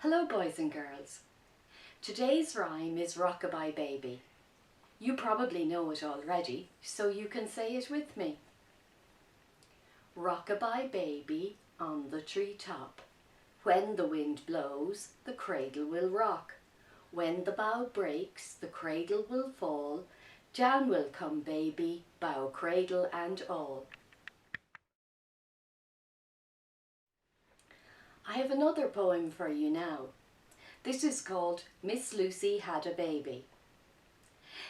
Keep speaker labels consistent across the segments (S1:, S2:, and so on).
S1: Hello boys and girls. Today's rhyme is Rockabye Baby. You probably know it already, so you can say it with me. Rockabye baby on the treetop. When the wind blows, the cradle will rock. When the bough breaks, the cradle will fall. Down will come baby, bough, cradle and all. I have another poem for you now. This is called Miss Lucy Had a Baby.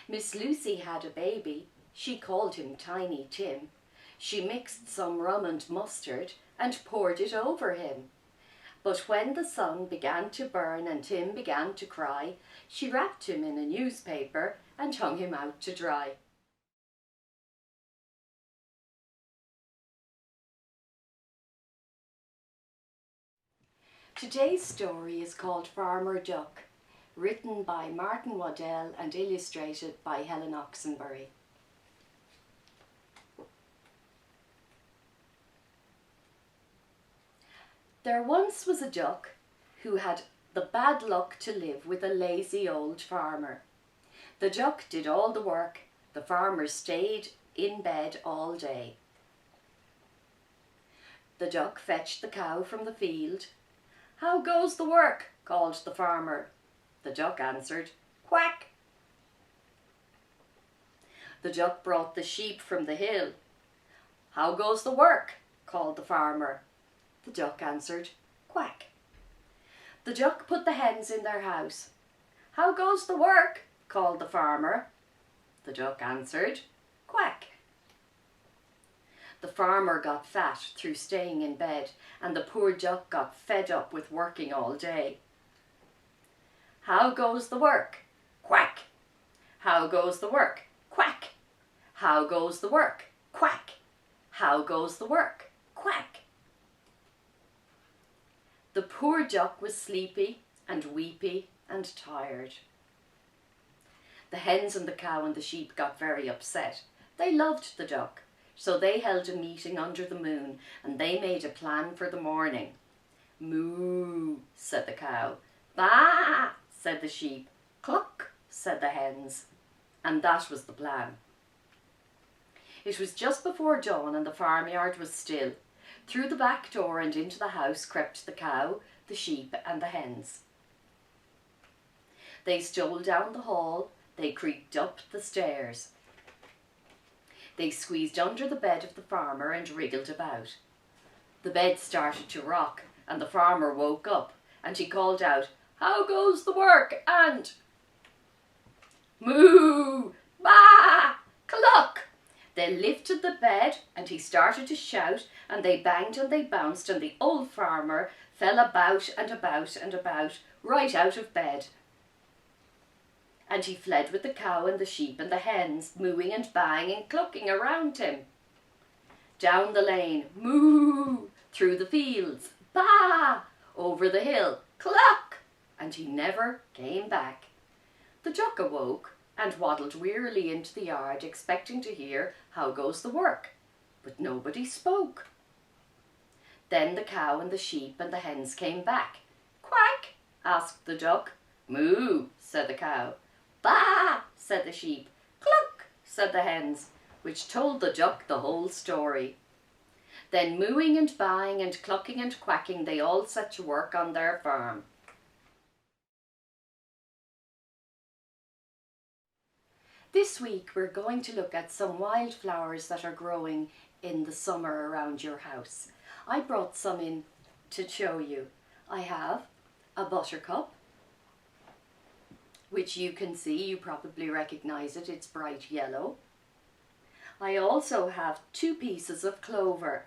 S1: Miss Lucy had a baby, she called him Tiny Tim. She mixed some rum and mustard and poured it over him. But when the sun began to burn and Tim began to cry, she wrapped him in a newspaper and hung him out to dry. Today's story is called Farmer Duck, written by Martin Waddell and illustrated by Helen Oxenbury. There once was a duck who had the bad luck to live with a lazy old farmer. The duck did all the work, the farmer stayed in bed all day. The duck fetched the cow from the field. "How goes the work?" called the farmer. The duck answered, "Quack." The duck brought the sheep from the hill. "How goes the work?" called the farmer. The duck answered, "Quack." The duck put the hens in their house. "How goes the work?" called the farmer. The duck answered, "Quack." The farmer got fat through staying in bed, and the poor duck got fed up with working all day. "How goes the work?" Quack. "How goes the work?" Quack. "How goes the work?" Quack. "How goes the work?" Quack. The poor duck was sleepy and weepy and tired. The hens and the cow and the sheep got very upset. They loved the duck, so they held a meeting under the moon and they made a plan for the morning. "Moo," said the cow. "Baa," said the sheep. "Cluck," said the hens. And that was the plan. It was just before dawn and the farmyard was still. Through the back door and into the house crept the cow, the sheep and the hens. They stole down the hall, they creaked up the stairs. They squeezed under the bed of the farmer and wriggled about. The bed started to rock and the farmer woke up and he called out, "How goes the work?" and "Moo, baa, cluck." They lifted the bed and he started to shout and they banged and they bounced and the old farmer fell about and about and about right out of bed. And he fled with the cow and the sheep and the hens, mooing and banging and clucking around him. Down the lane, moo, through the fields, baa, over the hill, cluck, and he never came back. The duck awoke and waddled wearily into the yard, expecting to hear how goes the work, but nobody spoke. Then the cow and the sheep and the hens came back. "Quack," asked the duck. "Moo," said the cow. "Baa," said the sheep. "Cluck," said the hens, which told the duck the whole story. Then mooing and baaing and clucking and quacking, they all set to work on their farm. This week we're going to look at some wildflowers that are growing in the summer around your house. I brought some in to show you. I have a buttercup, which you can see, you probably recognize it, it's bright yellow. I also have two pieces of clover.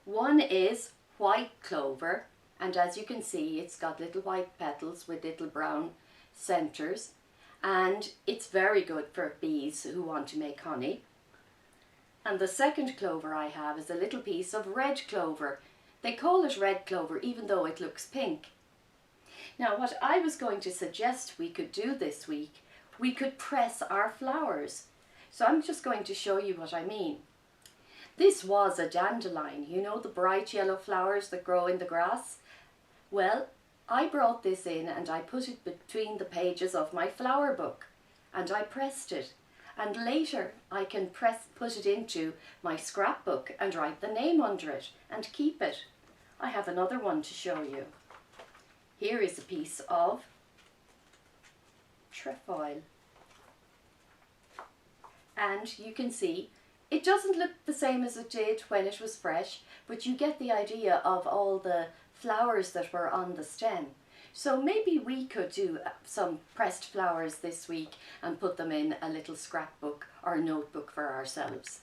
S1: One is white clover, and as you can see it's got little white petals with little brown centers. And it's very good for bees who want to make honey. And the second clover I have is a little piece of red clover. They call it red clover even though it looks pink. Now what I was going to suggest we could do this week, we could press our flowers. So I'm just going to show you what I mean. This was a dandelion, you know the bright yellow flowers that grow in the grass? Well, I brought this in and I put it between the pages of my flower book and I pressed it, and later I can put it into my scrapbook and write the name under it and keep it. I have another one to show you. Here is a piece of trefoil, and you can see it doesn't look the same as it did when it was fresh, but you get the idea of all the flowers that were on the stem. So maybe we could do some pressed flowers this week and put them in a little scrapbook or notebook for ourselves.